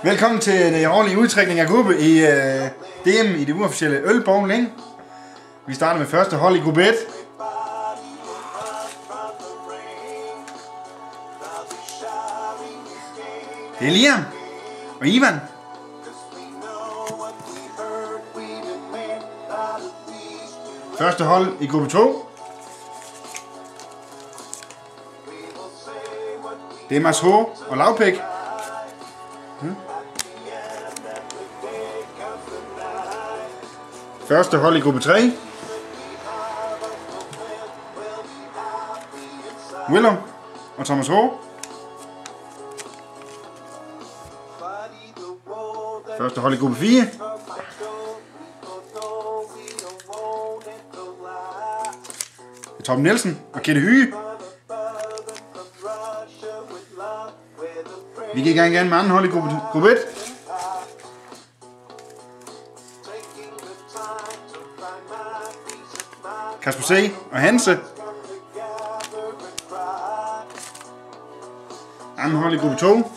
Velkommen til den årlige udtrækning af gruppe i DM i det uofficielle ølbowling. Vi starter med første hold i gruppe 1. Det er Liam og Ivan. Første hold i gruppe 2. Det er Mads H. og Lavpæk. Første hold i gruppe 3. Willem og Thomas H. Første hold i gruppe 4. Det er Torben Nielsen og Kette Hyge. Vi gik i gang igen med anden hold i gruppe 1. Kasper C. og Hanse. Anden hold i gruppe 2.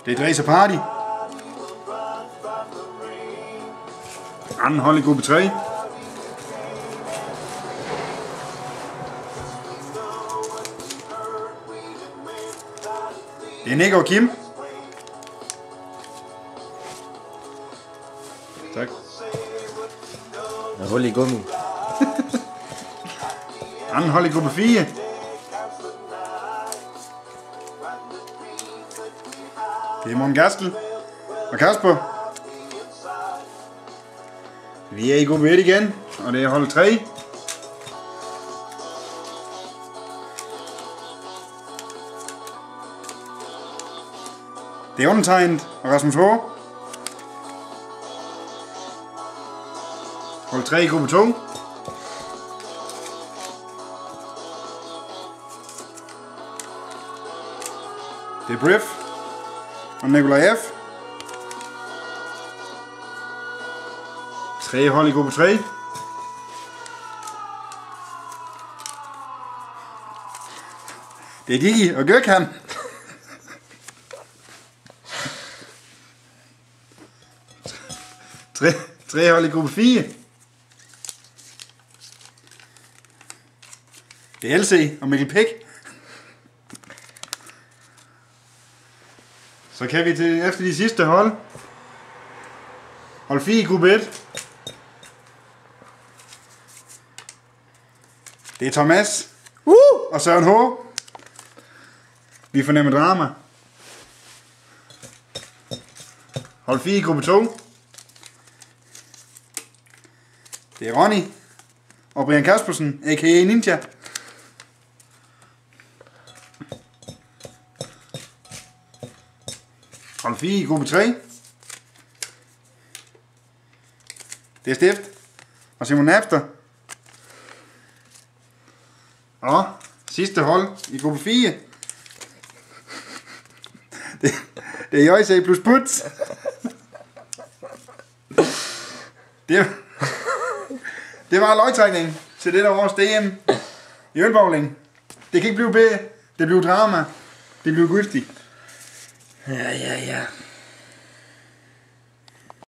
Det er Dres og Party. Anden hold i gruppe 3. Det er Nick og Kim. Tak. Der er hul i gummi. Anden hold i gruppe 4. Det er Morten Gastel og Kasper. Vi er i gruppe 1 igen, og det er hold 3. Det er undertegnet og Rasmus H. Hold 3 i gruppe 2. Det er Briff og Nikolaj F. 3 hold i gruppe 3. Det er Digi og Gökhan. 3 hold i gruppe 4. Det er LC og Mikkel Pæk. Så kan vi til efter de sidste hold. Hold 4 i gruppe 1. Det er Thomas og Søren H. Vi fornemmer drama. Hold 4 i gruppe 2. Det er Ronny og Brian Kaspersen, a.k.a. Ninja. Hold 4 i gruppe 3. Det er Stift og Simon Napster. Og sidste hold i gruppe 4. Det er JC plus Puts. Det var løgtrækning til det der vores DM i ølbowling. Det kan ikke blive bedre. Det bliver drama. Det bliver gystigt. Ja.